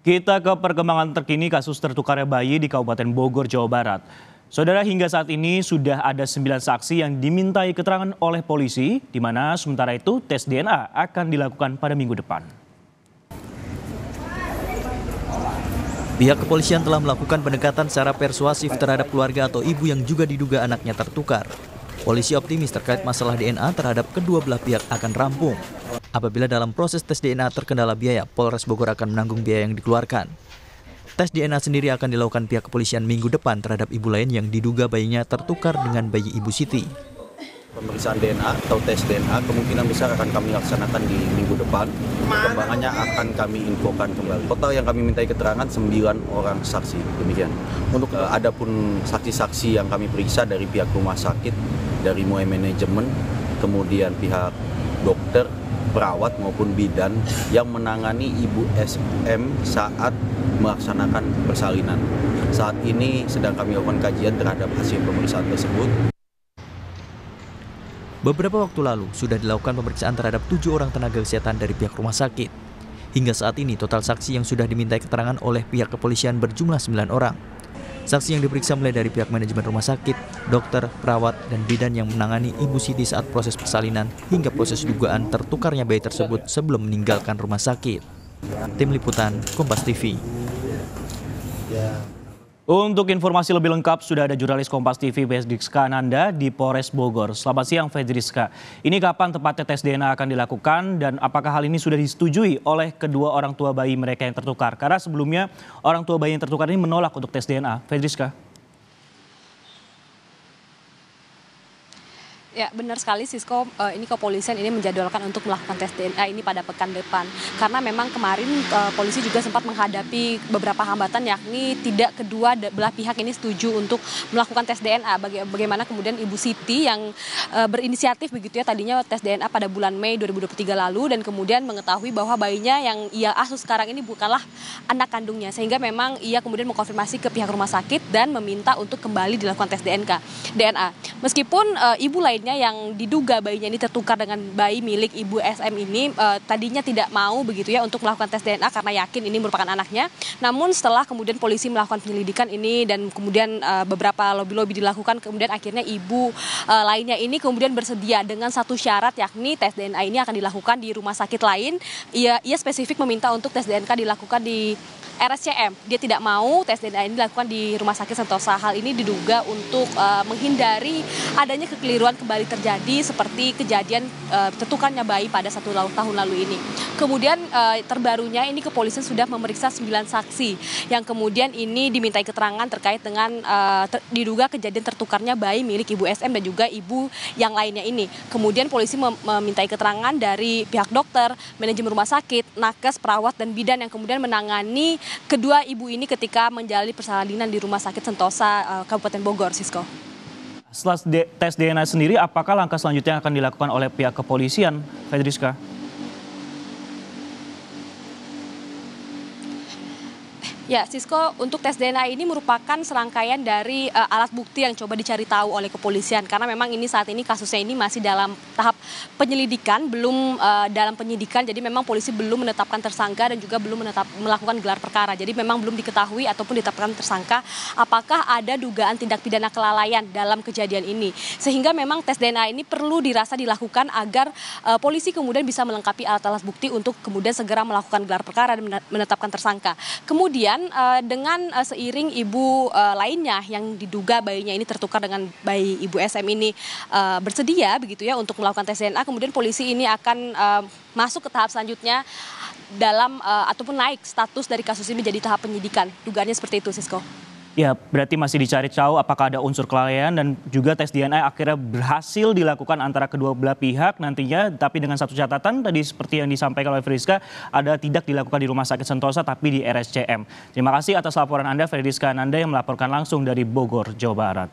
Kita ke perkembangan terkini kasus tertukarnya bayi di Kabupaten Bogor, Jawa Barat. Saudara, hingga saat ini sudah ada 9 saksi yang dimintai keterangan oleh polisi, di mana sementara itu tes DNA akan dilakukan pada minggu depan. Pihak kepolisian telah melakukan pendekatan secara persuasif terhadap keluarga atau ibu yang juga diduga anaknya tertukar. Polisi optimis terkait masalah DNA terhadap kedua belah pihak akan rampung. Apabila dalam proses tes DNA terkendala biaya, Polres Bogor akan menanggung biaya yang dikeluarkan. Tes DNA sendiri akan dilakukan pihak kepolisian minggu depan terhadap ibu lain yang diduga bayinya tertukar dengan bayi Ibu Siti. Pemeriksaan DNA atau tes DNA kemungkinan besar akan kami laksanakan di minggu depan. Perkembangannya akan kami infokan kembali. Total yang kami mintai keterangan 9 orang saksi, demikian. Untuk adapun saksi-saksi yang kami periksa dari pihak rumah sakit, dari mulai manajemen, kemudian pihak dokter, perawat maupun bidan yang menangani Ibu SM saat melaksanakan persalinan. Saat ini sedang kami lakukan kajian terhadap hasil pemeriksaan tersebut. Beberapa waktu lalu sudah dilakukan pemeriksaan terhadap 7 orang tenaga kesehatan dari pihak rumah sakit. Hingga saat ini total saksi yang sudah dimintai keterangan oleh pihak kepolisian berjumlah 9 orang. Saksi yang diperiksa mulai dari pihak manajemen rumah sakit, dokter, perawat, dan bidan yang menangani Ibu Siti saat proses persalinan hingga proses dugaan tertukarnya bayi tersebut sebelum meninggalkan rumah sakit. Tim Liputan, Kompas TV. Untuk informasi lebih lengkap, sudah ada jurnalis Kompas TV Fedriska Nanda di Polres Bogor. Selamat siang Fedriska. Ini kapan tepatnya tes DNA akan dilakukan dan apakah hal ini sudah disetujui oleh kedua orang tua bayi mereka yang tertukar? Karena sebelumnya orang tua bayi yang tertukar ini menolak untuk tes DNA. Fedriska. Ya, benar sekali Sisko, ini kepolisian ini menjadwalkan untuk melakukan tes DNA ini pada pekan depan. Karena memang kemarin polisi juga sempat menghadapi beberapa hambatan, yakni tidak kedua belah pihak ini setuju untuk melakukan tes DNA. Bagaimana kemudian Ibu Siti yang berinisiatif begitu ya, tadinya tes DNA pada bulan Mei 2023 lalu, dan kemudian mengetahui bahwa bayinya yang ia asuh sekarang ini bukanlah anak kandungnya. Sehingga memang ia kemudian mengkonfirmasi ke pihak rumah sakit dan meminta untuk kembali dilakukan tes DNA. Meskipun ibu lainnya yang diduga bayinya ini tertukar dengan bayi milik Ibu SM ini tadinya tidak mau begitu ya untuk melakukan tes DNA karena yakin ini merupakan anaknya. Namun setelah kemudian polisi melakukan penyelidikan ini dan kemudian beberapa lobby-lobby dilakukan, kemudian akhirnya ibu lainnya ini kemudian bersedia dengan satu syarat, yakni tes DNA ini akan dilakukan di rumah sakit lain. Ia spesifik meminta untuk tes DNA dilakukan di RSCM. Dia tidak mau tes DNA ini dilakukan di Rumah Sakit Sentosa. Hal ini diduga untuk menghindari adanya kekeliruan kembali terjadi seperti kejadian tertukarnya bayi pada 1 tahun lalu ini. Kemudian terbarunya ini kepolisian sudah memeriksa 9 saksi yang kemudian ini dimintai keterangan terkait dengan diduga kejadian tertukarnya bayi milik Ibu SM dan juga ibu yang lainnya ini. Kemudian polisi memintai keterangan dari pihak dokter, manajemen rumah sakit, nakes, perawat, dan bidan yang kemudian menangani kedua ibu ini ketika menjalani persalinan di Rumah Sakit Sentosa Kabupaten Bogor, Sisko. Setelah tes DNA sendiri, apakah langkah selanjutnya yang akan dilakukan oleh pihak kepolisian, Fedriska? Ya, Sisko, untuk tes DNA ini merupakan serangkaian dari alat bukti yang coba dicari tahu oleh kepolisian. Karena memang ini saat ini kasusnya ini masih dalam tahap penyelidikan, belum dalam penyidikan. Jadi memang polisi belum menetapkan tersangka dan juga belum melakukan gelar perkara. Jadi memang belum diketahui ataupun ditetapkan tersangka apakah ada dugaan tindak pidana kelalaian dalam kejadian ini. Sehingga memang tes DNA ini perlu dirasa dilakukan agar polisi kemudian bisa melengkapi alat-alat bukti untuk kemudian segera melakukan gelar perkara dan menetapkan tersangka. Kemudian dengan seiring ibu lainnya yang diduga bayinya ini tertukar dengan bayi Ibu SM ini bersedia begitu ya untuk melakukan tes DNA, kemudian polisi ini akan masuk ke tahap selanjutnya dalam ataupun naik status dari kasus ini menjadi tahap penyidikan. Dugaannya seperti itu, Sisko. Ya, berarti masih dicari tahu apakah ada unsur kelalaian dan juga tes DNA akhirnya berhasil dilakukan antara kedua belah pihak nantinya. Tapi dengan satu catatan tadi seperti yang disampaikan oleh Fedriska, ada tidak dilakukan di Rumah Sakit Sentosa tapi di RSCM. Terima kasih atas laporan Anda, Fedriska Nanda, yang melaporkan langsung dari Bogor, Jawa Barat.